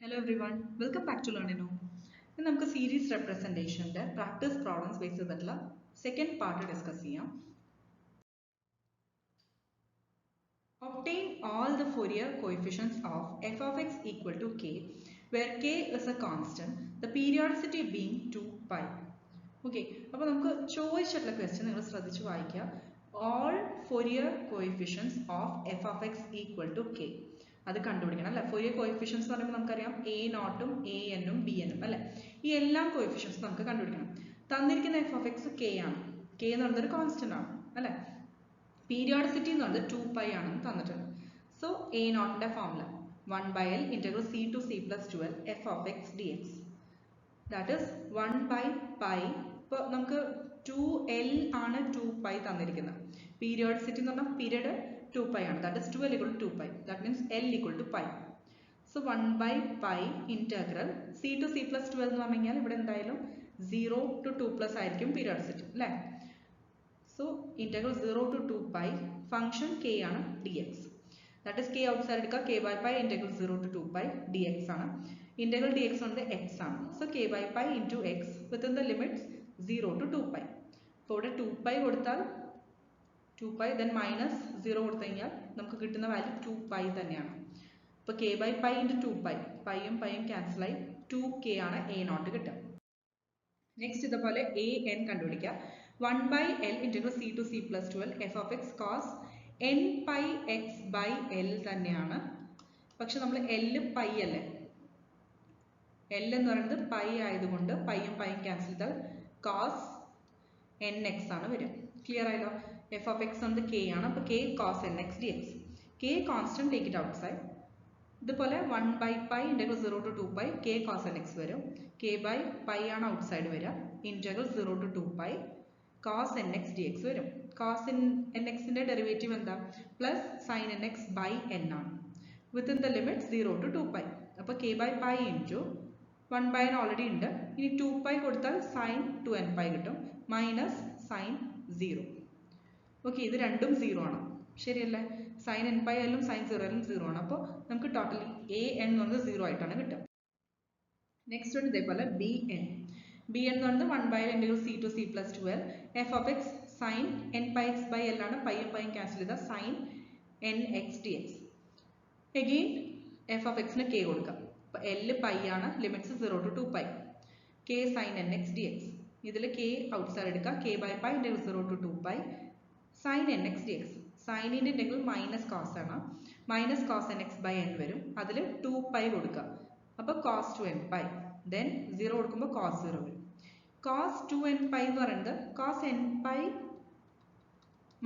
Hello everyone, welcome back to Learn Now. ഇന്ന് നമുക്ക് series റെപ്രസെന്റേഷന്റെ practice problems base ചെയ്തിട്ടുള്ള second part discuss ചെയ്യാം. Obtain all the Fourier coefficients of f of x equal to k, where k is a constant, the periodicity being 2 pi. Okay, അപ്പോൾ നമുക്ക് ചോദിച്ചിട്ടുള്ള question നിങ്ങൾ ശ്രദ്ധിച്ച് വായിക്കുക. All Fourier coefficients of f of x equal to k. അത് കണ്ടുപിടിക്കണം അല്ലേ. Fourier coefficients എന്ന് പറയുമ്പോൾ നമുക്കറിയാം എ നോട്ടും എ എന്നും ബി എന്നും അല്ലേ. ഈ എല്ലാ കോഎഫിഷ്യൻസും നമുക്ക് കണ്ടുപിടിക്കണം. തന്നിരിക്കുന്ന എഫ് ഓഫ് എക്സ് കെ ആണ്. കെ എന്ന് പറയുന്നത് ഒരു കോൺസ്റ്റന്റ് ആണ് അല്ലേ. പീരിയോഡിസിറ്റി എന്ന് പറയുന്നത് 2 പൈ ആണെന്ന് തന്നിട്ടുണ്ട്. സോ എ നോട്ടിന്റെ formula 1/l integral c to c plus 12 f of x dx. That is 1/π. ഇപ്പോൾ നമുക്ക് 2l ആണ് 2 പൈ തന്നിരിക്കുന്നത്. പീരിയോഡിസിറ്റി എന്ന് പറഞ്ഞാൽ പീരിയഡ് 2 pi ആണ്. That is 2l equal to 2 pi. That means l equal to pi. So 1/π integral c to c plus 12 എന്ന് പറഞ്ഞാൽ ഇവിടെ എന്തായാലും 0 to 2 plus ആയിരിക്കും പീരിയോഡിസിറ്റി അല്ലേ. So integral 0 to 2 pi function k ആണ് dx. That is k outside എടുക്കുക k/π integral 0 to 2 pi dx ആണ്. Integral dx ഉണ്ട് x ആണ്. So k/π into x within the limits 0 to 2 pi. അപ്പോൾ ഇവിടെ 2 pi കൊടുത്താൽ 2 pi then minus 0 കൊടുത്തു കഴിഞ്ഞാൽ നമുക്ക് കിട്ടുന്ന വാല്യൂ 2 pi തന്നെയാണ്. അപ്പോൾ k/π into 2 pi പൈയും പൈയും ക്യാൻസൽ ആയി 2k ആണ് a നോട്ട് കിട്ടുക. നെക്സ്റ്റ് ഇതുപോലെ a n കണ്ടുപിടിക്കുക. 1/l integral c to c plus 12 f of x cos n pi x by l തന്നെയാണ്. പക്ഷെ നമ്മൾ l പൈ അല്ലേ. l എന്ന് പറയുന്നത് പൈ ആയതുകൊണ്ട് പൈയും പൈയും ക്യാൻസൽ ചെയ്താൽ cos nx ആണ് വരിക. ക്ലിയർ ആയല്ലോ. f of x എന്നത് k ആണ്. അപ്പോൾ k cos nx dx. k constant, take it outside. ഇതുപോലെ 1/π integral 0 to 2 pi k cos nx വരും. k/π ആണ് ഔട്ട്സൈഡ് വരിക. Integral 0 to 2 pi cos nx dx വരും. cos nxന്റെ ഡെറിവേറ്റീവ് എന്താ? Plus sin nx by n ആണ്. Within the limit 0 to 2 pi. അപ്പോൾ k/π into 1/n already ഉണ്ട്. ഇനി 2 pi കൊടുത്താൽ sin 2nπ കിട്ടും മൈനസ് sin 0. ഓക്കെ, ഇത് രണ്ടും 0 ആണ് ശരിയല്ലേ. സൈൻ nπ ആയാലും സൈൻ 0 ആയാലും 0 ആണ്. അപ്പോൾ നമുക്ക് ടോട്ടലി a n എന്ന് പറയുന്നത് 0 ആയിട്ടാണ് കിട്ടുക. നെക്സ്റ്റ് ഉണ്ട് ഇതേപോലെ b n. b n എന്ന് പറയുന്നത് 1/l integral c to c plus 12 f of x sin nπx by l ആണ്. പൈയും പൈയും ക്യാൻസൽ ചെയ്താൽ sin nx dx. Again f of x ന് k കൊടുക്കാം. അപ്പോൾ l പൈ ആണ്. Limits 0 to 2 pi k sin nx dx. ഇതിൽ k outside എടുക്കുക. k/π integral 0 to 2 pi sin nx dx. സൈനിന്റെ integral minus cos ആണ്. Minus cos nx by n വരും. അതിൽ 2 pi കൊടുക്കുക. അപ്പോൾ cos 2nπ. ദെൻ 0 കൊടുക്കുമ്പോൾ cos 0 വരും. cos 2nπ എന്ന് പറയുന്നത് cos nπ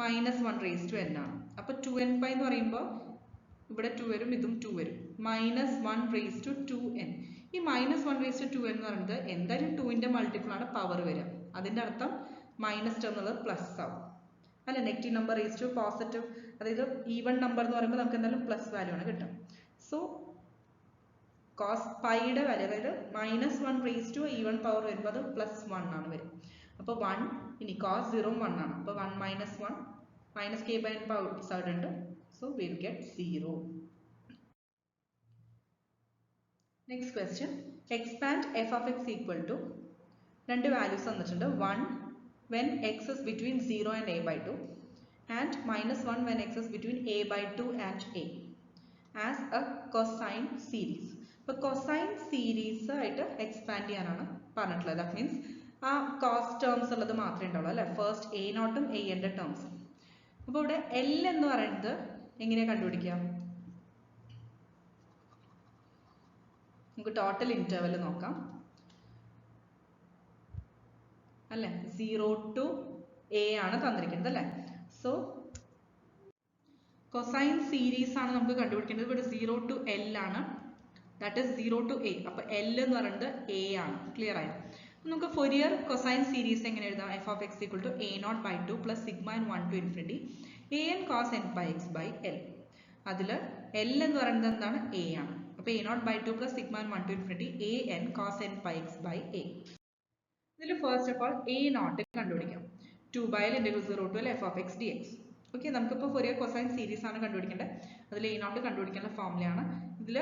minus 1 raised to n ആണ്. അപ്പോൾ 2nπ എന്ന് പറയുമ്പോൾ ഇവിടെ 2 വരും, ഇതും 2 വരും. Minus 1 raised to 2n. ഈ മൈനസ് 1 raised to 2n എന്ന് പറയുന്നത് എന്തായാലും 2ന്റെ മൾട്ടിപ്പിൾ ആണ് പവർ വരിക. അതിന്റെ അർത്ഥം മൈനസ് ടേം എന്നുള്ളത് പ്ലസ് ആവും അല്ല. Negative number raise to positive, അതായത് ഈവൺ നമ്പർ എന്ന് പറയുമ്പോൾ നമുക്ക് എന്തായാലും പ്ലസ് വാല്യൂ ആണ് കിട്ടും. സോ കോസ് പൈയുടെ വാല്യൂ അതായത് minus 1 raise to even power വരുമ്പോൾ അത് പ്ലസ് 1 ആണ് വരും. അപ്പോൾ 1 ഇനി കോസ് 0 1 ആണ്. അപ്പോൾ 1 മൈനസ് 1 മൈനസ് k/n ഔട്ട്സൈഡ് ഉണ്ട്. So will get 0. Next question, expand f of x equal to രണ്ട് വാല്യൂസ് തന്നിട്ടുണ്ട്. 1 when x is between 0 and a by 2 and minus 1 when x is between a by 2 and a as a cosine series. അപ്പോൾ cosine series ആയിട്ട് expand ചെയ്യാനാണ് പറഞ്ഞിട്ടുള്ളത്. That means ആ cos terms ഉള്ളത് മാത്രമേ ഉണ്ടാവുള്ളൂ അല്ലേ. ഫസ്റ്റ് a നോട്ടും a ന്റെ ടേംസ്. അപ്പോൾ ഇവിടെ l എന്ന് പറയുന്നത് എങ്ങനെയാണ് കണ്ടുപിടിക്കുക? നമുക്ക് ടോട്ടൽ ഇന്റർവെൽ നോക്കാം അല്ലേ. 0 to a ആണ് തന്നിരിക്കുന്നത് അല്ലേ. സോ കൊസൈൻ സീരീസ് ആണ് നമുക്ക് കണ്ടുപിടിക്കേണ്ടത്. ഇവിടെ 0 to l ആണ്. That is 0 to a. അപ്പോൾ l എന്ന് പറയുന്നത് a ആണ്. ക്ലിയർ ആയി. നമുക്ക് ഫോറിയർ കൊസൈൻ സീരീസ് എങ്ങനെ എഴുതാം? f of x equal to a naught by 2 plus sigma n 1 to infinity a n cos nπ x by l. അതിൽ l എന്ന് പറയുന്നത് എന്താണ്? a ആണ്. അപ്പോൾ a naught by 2 plus sigma n 1 to infinity a n cos nπ x by a. ഇതിൽ first of all a nought കണ്ടുപിടിക്കാം. 2/l integral 0 to f of x dx. ഓക്കെ, നമുക്കിപ്പോൾ ഫോറിയർ കൊസൈൻ സീരീസ് ആണ് കണ്ടുപിടിക്കേണ്ടത്. അതിൽ a not കണ്ടുപിടിക്കാനുള്ള ഫോർമുലയാണ്. ഇതിൽ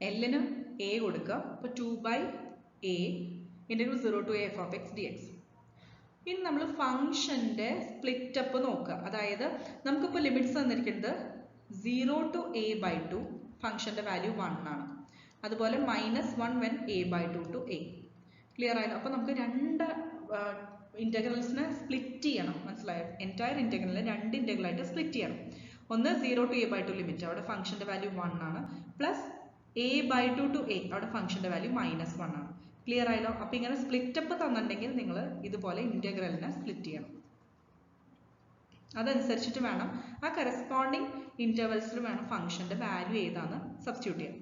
L ന് a കൊടുക്കുക. അപ്പോൾ 2/a integral 0 to a f of x dx. ഇനി നമ്മൾ ഫംഗ്ഷന്റെ സ്പ്ലിറ്റ് അപ്പ് നോക്കുക. അതായത് നമുക്കിപ്പോൾ ലിമിറ്റ്സ് തന്നിരിക്കുന്നത് 0 to a/2 ഫംഗ്ഷന്റെ വാല്യൂ 1 ആണ്. അതുപോലെ -1 when a/2 to a. Clear ആയല്ലോ? അപ്പോൾ നമുക്ക് രണ്ട് ഇന്റഗ്രൽസിനെ സ്പ്ലിറ്റ് ചെയ്യണം. മനസ്സിലായോ? എൻറ്റയർ ഇന്റഗ്രലിനെ രണ്ട് ഇന്റഗ്രൽ ആയിട്ട് സ്പ്ലിറ്റ് ചെയ്യണം. ഒന്ന് 0 to a/2 ലിമിറ്റ്, അവിടെ ഫംഗ്ഷന്റെ വാല്യൂ 1 ആണ്, പ്ലസ് a/2 to a, അവിടെ ഫംഗ്ഷന്റെ വാല്യൂ -1 ആണ്. ക്ലിയർ ആയല്ലോ? അപ്പോൾ ഇങ്ങനെ സ്പ്ലിറ്റ് അപ്പ് തന്നിട്ടുണ്ടെങ്കിൽ നിങ്ങൾ ഇതുപോലെ ഇന്റഗ്രലിനെ സ്പ്ലിറ്റ് ചെയ്യണം. അതനുസരിച്ചിട്ട് വേണം ആ കറസ്പോണ്ടിങ് ഇന്റർവെൽസിൽ വേണം ഫംഗ്ഷന്റെ വാല്യൂ ഏതാന്ന് സബ്സ്റ്റിറ്റ്യൂട്ട് ചെയ്യാൻ.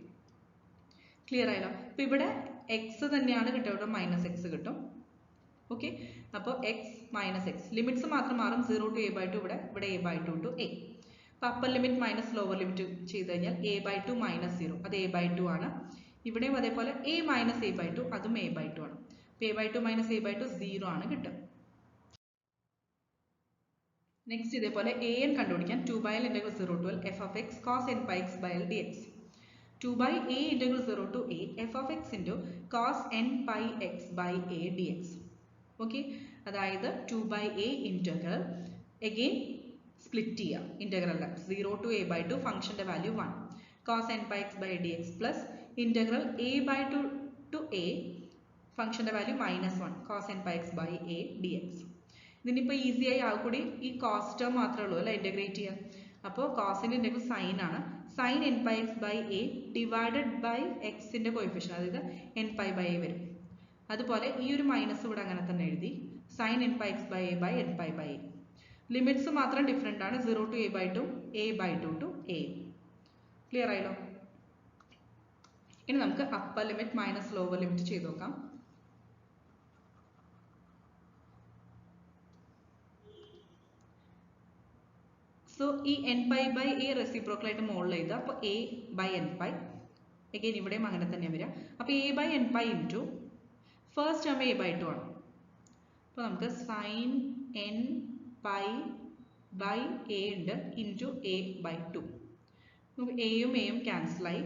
ക്ലിയർ ആയല്ലോ? അപ്പോൾ ഇവിടെ എക്സ് തന്നെയാണ് കിട്ടുക, ഇവിടെ -x കിട്ടും. ഓക്കെ, അപ്പോൾ എക്സ് മൈനസ് എക്സ് ലിമിറ്റ്സ് മാത്രം മാറും. 0 to a/2 ഇവിടെ a/2 to a. അപ്പോൾ upper limit minus lower limit ചെയ്ത് കഴിഞ്ഞാൽ a/2 -0 അത് a/2 ആണ്. ഇവിടെയും അതേപോലെ a - a/2 അതും a/2 ആണ്. അപ്പോൾ a/2 - a/2 0 ആണ് കിട്ടുക. നെക്സ്റ്റ് ഇതേപോലെ an കണ്ടുപിടിക്കാൻ 2/l integral 0 to l f of x cos n pi x by l dx. 2/a integral 0 to a f of x into cos n pi x by a dx. Okay, അതായത് 2/a integral again split ചെയ്യുക. Integral 0 to a/2 ഫംഗ്ഷന്റെ value 1 cos n pi x by a dx plus integral a/2 to a ഫംഗ്ഷന്റെ value -1 cos n pi x by a dx. ഇതിനിപ്പോൾ ഈസിയായി ആ കൂടി ഈ cos term മാത്രമേ ഉള്ളൂ അല്ലേ ഇന്റഗ്രേറ്റ് ചെയ്യാൻ. അപ്പോൾ കോസിന്റെ ഇന്റഗ്രൽ സൈൻ ആണ്. Sine n pi x by a divided by എക്സിന്റെ കോഎഫിഷ്യന്റ്, അതായത് n pi by a വരും. അതുപോലെ ഈ ഒരു മൈനസ് ഇവിടെ അങ്ങനെ തന്നെ എഴുതി, sign n pi x by a by n pi by a. Limits മാത്രം ഡിഫറെൻ്റ് ആണ്, 0 to a/2 a/2 to a. Clear ആയല്ലോ? ഇനി നമുക്ക് upper limit minus lower limit ചെയ്ത് നോക്കാം. സോ ഈ n pi by a reciprocal ആയിട്ട് മുകളിൽ എഴുതുക. അപ്പോൾ a by n pi again ഇവിടെയും അങ്ങനെ തന്നെയാണ് വരിക. അപ്പോൾ a by n pi into first term a/2 ആണ്. അപ്പോൾ നമുക്ക് sine n pi by a ഉണ്ട് ഇൻറ്റു a/2. നമുക്ക് എയും എയും ക്യാൻസലായി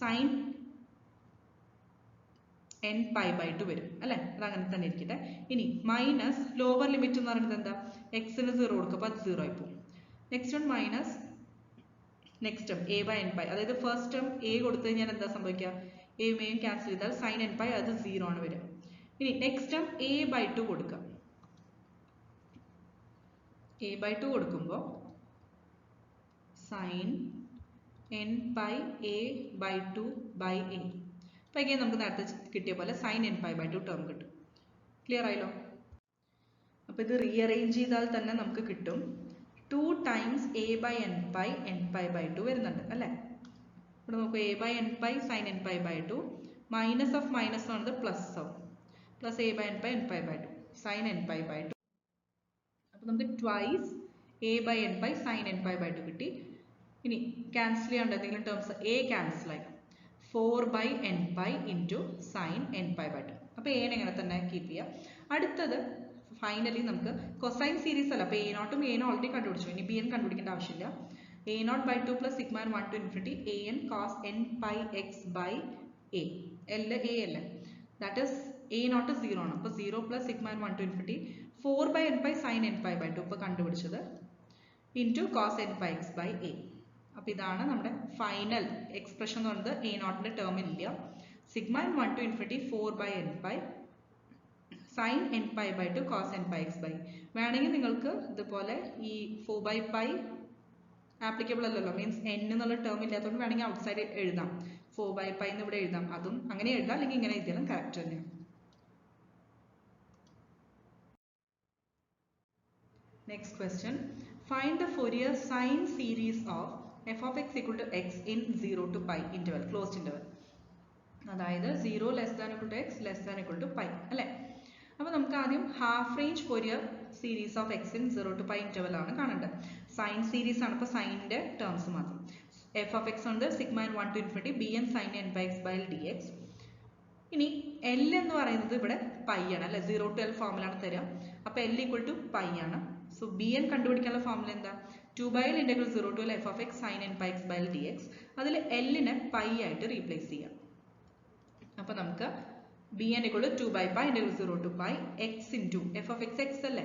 സൈൻ n pi/2 വരും അല്ലേ? അത് അങ്ങനെ തന്നെ ഇരിക്കട്ടെ. ഇനി മൈനസ് ലോവർ ലിമിറ്റ് എന്ന് പറയുന്നത് എന്താ? എക്സിന് 0 കൊടുക്കുക, അപ്പോൾ അത് 0 ആയി പോകും. Next one minus next term a by n pi, അതായത് ഫസ്റ്റ് ടേം a കൊടുത്തു കഴിഞ്ഞാൽ എന്താ സംഭവിക്കുക? എയും എയും ക്യാൻസൽ ചെയ്താൽ സൈൻ n pi അത് 0 ആണ് വരിക. ഇനി നെക്സ്റ്റ് ടേം a/2 കൊടുക്കുക. a/2 കൊടുക്കുമ്പോൾ sign n pi a/2 by a. അപ്പോൾ again നമുക്ക് നേരത്തെ കിട്ടിയ പോലെ സൈൻ n pi/2 ടേം കിട്ടും. ക്ലിയർ ആയല്ലോ? അപ്പോൾ ഇത് റീഅറേഞ്ച് ചെയ്താൽ തന്നെ നമുക്ക് കിട്ടും 2 times a by n pi/2 വരുന്നുണ്ട് അല്ലേ? ഇവിടെ നോക്കൂ, a by n pi sin n pi/2 minus of minus ആണത് പ്ലസ് ആവും, plus a by n pi/2 sin n pi/2. അപ്പോൾ നമുക്ക് twice a by n pi sin n pi/2 കിട്ടി. ഇനി ക്യാൻസൽ ചെയ്യാണ്ട് എന്തെങ്കിലും terms a ക്യാൻസലായി 4 by n pi into sine n pi/2. അപ്പോൾ a എങ്ങനെ തന്നെ കീപ്പ് ചെയ്യുക. അടുത്തത് ഫൈനലി നമുക്ക് കൊസൈൻ സീരീസ് അല്ല, അപ്പോൾ a0ഉം a ഓൾറെഡി കണ്ടുപിടിച്ചു, ഇനി bn കണ്ടുപിടിക്കേണ്ട ആവശ്യമില്ല. a0/2 plus sigma n 1 to infinity an cos n pi x by a. l a അല്ലേ, ദാറ്റ് ഈസ് a0 0 ആണ്. അപ്പോൾ 0 plus sigma n 1 to infinity 4 by n pi sin n pi/2 ഇപ്പോൾ കണ്ടുപിടിച്ചത് into cos n pi x by a. അപ്പോൾ ഇതാണ് നമ്മുടെ final expression എന്ന് പറയുന്നത്. a0ന്റെ ടേം ഇല്ല, sigma n 1 to infinity 4 by n pi sin n pi/2 cos n pi x by. വേണമെങ്കിൽ നിങ്ങൾക്ക് ഇതുപോലെ ഈ 4 by pi ആപ്ലിക്കബിൾ അല്ലല്ലോ, മീൻസ് n എന്നുള്ള ടേം ഇല്ലാത്തതുകൊണ്ട് വേണമെങ്കിൽ ഔട്ട്സൈഡ് എഴുതാം, 4 by pi എന്ന് ഇവിടെ എഴുതാം, അതും അങ്ങനെ എഴുതാം, അല്ലെങ്കിൽ ഇങ്ങനെ എഴുതിയാലും കറക്റ്റ് തന്നെയാണ്. Next question, find the Fourier sine series of f of x equal to x in 0 to pi interval, closed interval. അതായത് 0 less than equal to x less than equal to pi അല്ലേ? അപ്പോൾ നമുക്ക് ആദ്യം half range Fourier series of x in 0 to pi interval ആണ് കാണേണ്ടത്. Sine series ആണ്, അപ്പോൾ സൈനിന്റെ ടേംസ് മാത്രം. എഫ് ഓഫ് എക്സ് ഉണ്ട് sigma n 1 to infinity bn sin n by x by l dx. ഇനി എൽ എന്ന് പറയുന്നത് ഇവിടെ പൈ ആണ് അല്ലെ, 0 to l ഫോമിലാണ് തരിക. അപ്പോൾ എൽ ഈക്വൽ ടു പൈ ആണ്. സോ ബി എൻ കണ്ടുപിടിക്കാനുള്ള ഫോമുല എന്താ? 2/l integral 0 to l f of x sin n pi x by l dx. അതിൽ എല്ലിനെ പൈ ആയിട്ട് റീപ്ലേസ് ചെയ്യാം. അപ്പോൾ നമുക്ക് bn equal to 2 by pi integral 0 to pi x into f of x x അല്ലേ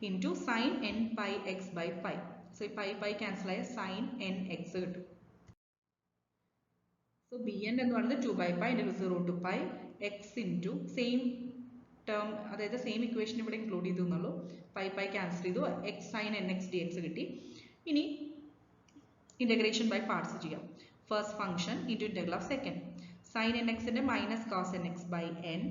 into sin n pi x by pi. So ഈ pi cancel ആയ sin n x കിട്ടും. So bn എന്ന് പറയുന്നത് 2 by pi integral 0 to pi x into same term, അതായത് same equation ഇവിടെ include ചെയ്തു എന്നുള്ളൂ. pi ക്യാൻസൽ ചെയ്തു, x sin n x dx കിട്ടി. ഇനി ഇന്റഗ്രേഷൻ ബൈ പാർട്സ് ചെയ്യാം. First function into integral of second. sin nx minus cos nx by n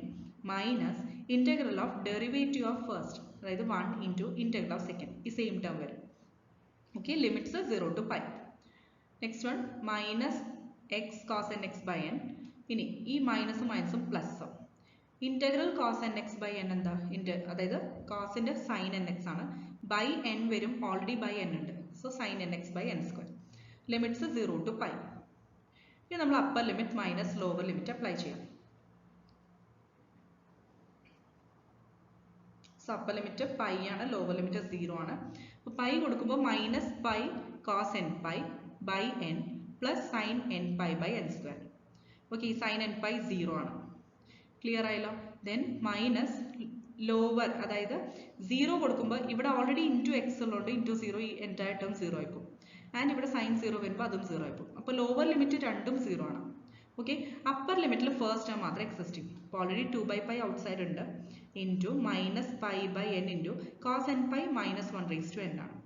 minus integral of derivative of first, അതായത് 1 into integral of second. ഈ same term വരും. ഓക്കെ, limits 0 to pi. Next one minus x cos nx by n. ഇനി ഈ മൈനസും മൈനസും plus. Integral cos nx by n എന്താ? അതായത് കോസിന്റെ സൈൻ nx ആണ്. ബൈ n വരും, ഓൾറെഡി ബൈ n ഉണ്ട്. So sine nx by n square. Limits 0 to pi. ഇനി നമ്മൾ upper limit minus lower limit apply ചെയ്യാം. സോ അപ്പർ ലിമിറ്റ് പൈ ആണ്, ലോവർ ലിമിറ്റ് 0 ആണ്. അപ്പോൾ പൈ കൊടുക്കുമ്പോൾ minus pi cos n pi by n plus sine n pi by n square. Okay, ഈ sign n pi 0 ആണ്. Clear ആയല്ലോ? Then minus lower, അതായത് 0 കൊടുക്കുമ്പോൾ ഇവിടെ ഓൾറെഡി ഇൻറ്റു എക്സ് ഉള്ളതുകൊണ്ട് ഇൻറ്റു 0 ഈ എൻറ്റയർ ടേം 0 ആയിപ്പോൾ. ആൻഡ് ഇവിടെ സൈൻ 0 വരുമ്പോൾ അതും 0 ആയിപ്പോൾ. അപ്പോൾ ലോവർ ലിമിറ്റ് രണ്ടും 0 ആണ്. ഓക്കെ, അപ്പർ ലിമിറ്റിൽ ഫസ്റ്റ് ടേം മാത്രമേ എക്സിസ്റ്റ് ചെയ്യും. അപ്പോൾ ഓൾറെഡി 2 by pi ഔട്ട്സൈഡ് ഉണ്ട്. Into minus pi by n into cos n pi minus 1 raise to n ആണ്.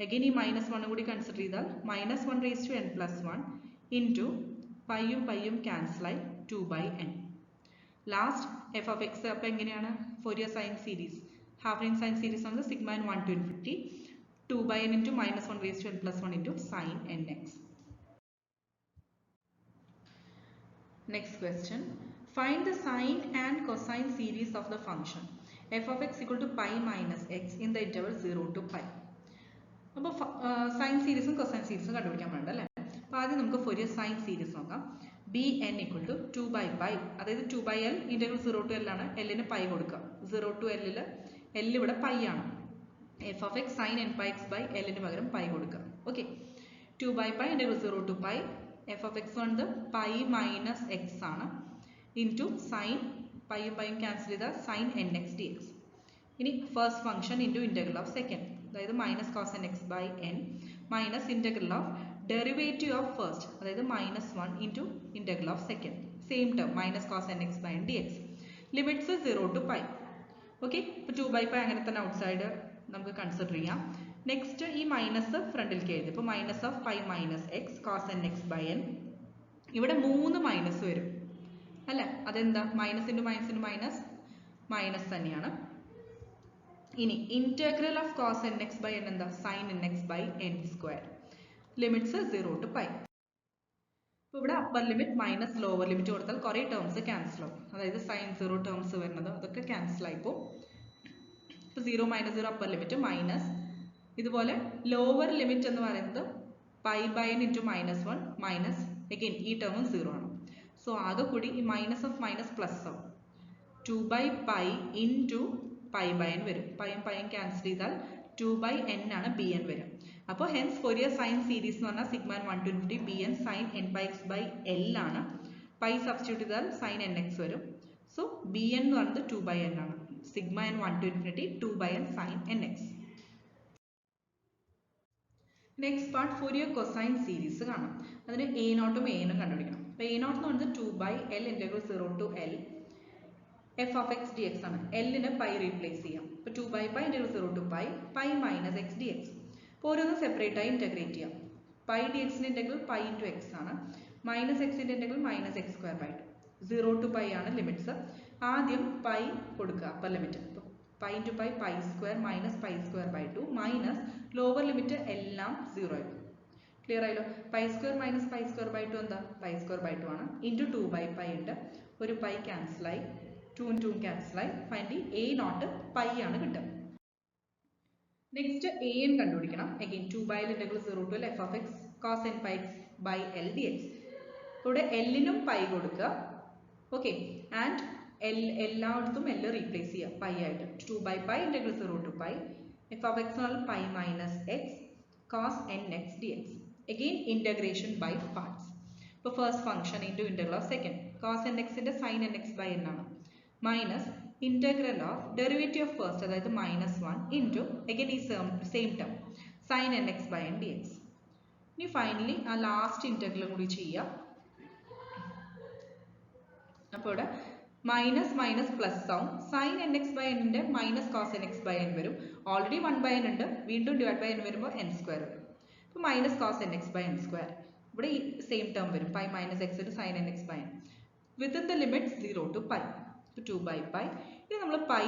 അഗൈൻ ഈ മൈനസ് 1 കൂടി കൺസിഡർ ചെയ്താൽ minus 1 raise to n plus 1 into പൈയും ക്യാൻസലായി 2 by n. Last f of x അപ്പോൾ എങ്ങനെയാണ്? Fourier sine series, half range sine series ആണ് sigma n 1 to infinity 2 by n into minus 1 raised to n plus 1 into sin nx. Next question. Find the sine and cosine series of the function f of x equal to pi minus x in the interval 0 to pi. അപ്പോൾ sign സീരീസും cosine സീരീസും കണ്ടുപിടിക്കാൻ വേണ്ട അല്ലേ? അപ്പോൾ ആദ്യം നമുക്ക് Fourier sine series നോക്കാം. bn equal to 2 by pi, അതായത് 2 by l integral 0 to l ആണ്. എല്ലിന് പൈ കൊടുക്കുക. 0 to l l ഇവിടെ പൈ ആണ്. f of x sin n pi x by l ന് പകരം പൈ കൊടുക്കുക. Okay, 2 by pi integral 0 to pi f of x വന്നത് പൈ മൈനസ് എക്സ് ആണ് ഇൻറ്റു സൈൻ പൈയും ക്യാൻസൽ ചെയ്താൽ sine n x d x. ഇനി first function into integral of second, അതായത് minus cos n x by n minus integral of derivative of first, അതായത് minus 1 into integral of second. Same term minus cos n x by n d x. Limits 0 to pi. Okay, ഇപ്പോൾ 2 by pi അങ്ങനെ തന്നെ outside നമുക്ക് consider ചെയ്യാം. Next ഈ minus ഫ്രണ്ടിലേക്ക് എഴുതി. ഇപ്പോൾ minus of pi minus x cos n x by n. ഇവിടെ 3 മൈനസ് വരും അല്ലേ? അതെന്താ? മൈനസ് ഇൻറ്റു മൈനസ് മൈനസ് തന്നെയാണ്. ഇനി integral of cos n x by n എന്താ? Sine n x by n square. Limits 0 to pi. ഇപ്പോൾ ഇവിടെ upper limit minus lower limit കൊടുത്താൽ കുറേ ടേംസ് ക്യാൻസൽ ആവും. അതായത് സൈൻ 0 ടേംസ് വരുന്നത് അതൊക്കെ ക്യാൻസൽ ആയിപ്പോൾ. ഇപ്പോൾ 0 മൈനസ് 0 അപ്പർ ലിമിറ്റ് മൈനസ്, ഇതുപോലെ ലോവർ ലിമിറ്റ് എന്ന് പറയുന്നത് pi by n into minus 1 minus again ഈ ടേമും 0 ആണ്. സോ ആകെ കൂടി ഈ മൈനസ് ഓഫ് മൈനസ് പ്ലസ് ആവും. 2 by pi into pi by n വരും. പൈയും ക്യാൻസൽ ചെയ്താൽ 2 by n ആണ് ബി എൻ വരും. അപ്പോൾ ഹെൻസ് ഫോറിയർ സൈൻ സീരീസ് എന്ന് പറഞ്ഞാൽ sigma n 1 to infinity bn sin n pi x by l ആണ്. പൈ സബ്സ്റ്റിറ്റ്യൂട്ട് ചെയ്താൽ സൈൻ എൻ എക്സ് വരും. സോ ബി എൻ എന്ന് പറയുന്നത് 2 by n ആണ്. Sigma n 1 to infinity 2 by n sin n x. Next part Fourier cosine series കാണാം. അതിന് A നോട്ടും A എനും കണ്ടുപിടിക്കണം. അപ്പോൾ എ നോട്ട് എന്ന് പറയുന്നത് 2 by l integral 0 to l f of x dx ആണ്. എല്ലിന് പൈ റീപ്ലേസ് ചെയ്യാം. അപ്പോൾ 2 by pi integral 0 to pi minus x d x. അപ്പോൾ ഓരോന്ന് സെപ്പറേറ്റ് ആയി ഇന്റഗ്രേറ്റ് ചെയ്യാം. പൈ ഡി എക്സിന്റെ ഇന്റഗ്രൽ പൈ ഇൻറ്റു എക്സ് ആണ്. മൈനസ് എക്സിന്റെ integral minus x square by 2. 0 to pi ആണ് ലിമിറ്റ്സ്. ആദ്യം പൈ കൊടുക്കുക അപ്പർ ലിമിറ്റ്. അപ്പോൾ pi into pi square minus pi square by 2 minus lower limit എല്ലാം 0 ആയിരിക്കും. ക്ലിയർ ആയല്ലോ? Pi square minus pi square by 2 എന്താ? പൈ സ്ക്വയർ ബൈ 2 ആണ്. Into 2 by pi ഉണ്ട്. ഒരു പൈ ക്യാൻസലായി, 2 2 ക്യാൻസലായി. ഫൈനലി എ നോട്ട് പൈ ആണ് കിട്ടുക. നെക്സ്റ്റ് എ എൻ കണ്ടുപിടിക്കണം. Again 2 by l integral 0 to l f of x cos n pi x by l dx. ഇവിടെ എല്ലിനും പൈ കൊടുക്കുക. ഓക്കെ, ആൻഡ് എല്ലായിടത്തും എൽ റീപ്ലേസ് ചെയ്യുക പൈ ആയിട്ട്. 2 by pi integral 0 to pi f of x എന്നാൽ pi minus x cos n x dx. Again integration by parts. ഇപ്പോൾ first function into integral of second. cos nxന്റെ sin nx by n ആണ് minus integral of derivative of first അതായത് -1 into again ഈ same term sin nx by n dx. ഇനി finally ആ last integral കൂടി ചെയ്യാം. അപ്പോൾ ഇവിടെ മൈനസ് മൈനസ് പ്ലസ് ആവും sin nx by n ന്റെ minus cos nx by n വരും ഓൾറെഡി 1/n ഉണ്ട് വീണ്ടും ഡിവൈഡ് ബൈ n വരുമ്പോൾ n സ്ക്വയർ വരും അപ്പോൾ minus cos nx by n square ഇവിടെ ഈ സെയിം ടേം വരും pi minus x into sin nx by n within the limit 0 to pi 2/pi. ഇനി നമ്മൾ പൈ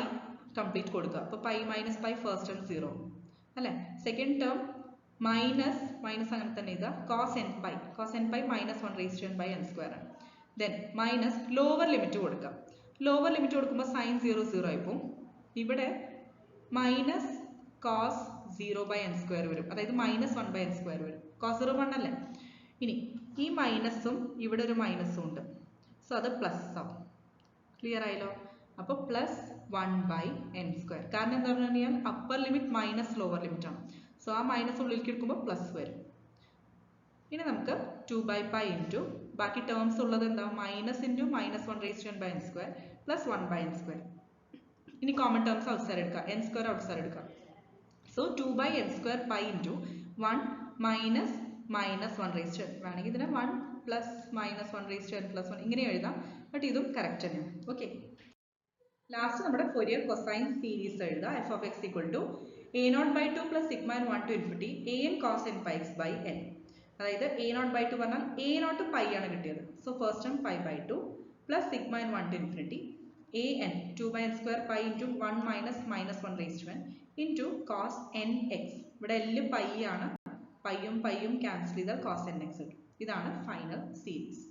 കംപ്ലീറ്റ് കൊടുക്കുക അപ്പോൾ pi minus pi first term 0 അല്ലേ സെക്കൻഡ് ടേം മൈനസ് അങ്ങനെ തന്നെ ഇതാ cos npi minus 1 raised to n by n square ആണ് then minus lower limit കൊടുക്കാം ലോവർ ലിമിറ്റ് കൊടുക്കുമ്പോൾ sin 0 0 ആയിപ്പോവും ഇവിടെ minus cos 0 by n square വരും അതായത് മൈനസ് 1 by n സ്ക്വയർ വരും cos 0 1 അല്ലേ ഇനി ഈ മൈനസും ഇവിടെ ഒരു മൈനസും ഉണ്ട് സോ അത് പ്ലസ് ആവും ക്ലിയർ ആയല്ലോ അപ്പോൾ പ്ലസ് 1 by n സ്ക്വയർ കാരണം എന്താ പറഞ്ഞു കഴിഞ്ഞാൽ upper limit minus lower limit ആണ് സോ ആ മൈനസ് ഉള്ളിലേക്ക് എടുക്കുമ്പോൾ പ്ലസ് വരും ഇനി നമുക്ക് 2/pi ഇൻറ്റു ബാക്കി ടേംസ് ഉള്ളത് എന്താ minus into minus 1 raised to n by n square plus 1 by n square ഇനി കോമൺ ടേംസ് ഔട്ട് സൈഡ് എടുക്കുക n സ്ക്വയർ ഔട്ട് സൈഡ് എടുക്കുക so 2/n square pi into 1 minus minus 1 raised to n വേണമെങ്കിൽ ഇതിനെ 1 plus minus 1 raised to n plus 1 ഇങ്ങനെ എഴുതാം but ഇതും correct തന്നെയാണ് okay last നമ്മുടെ ഫോറിയർ കൊസൈൻ സീരീസ് എഴുതുക f of x equal to a0/2 plus sigma n 1 to infinity an cos n pi x by n അതായത് a0/2 പറഞ്ഞാൽ a0 pi ആണ് കിട്ടിയത് so first term pi by 2 plus sigma n 1 to infinity an 2/n square pi into 1 minus minus 1 raised to n into cos nx ഇവിടെ എല്ലാം pi ആണ് പൈയും cancel ചെയ്താൽ cos nx കിട്ടും ഇതാണ് ഫൈനൽ സീരീസ്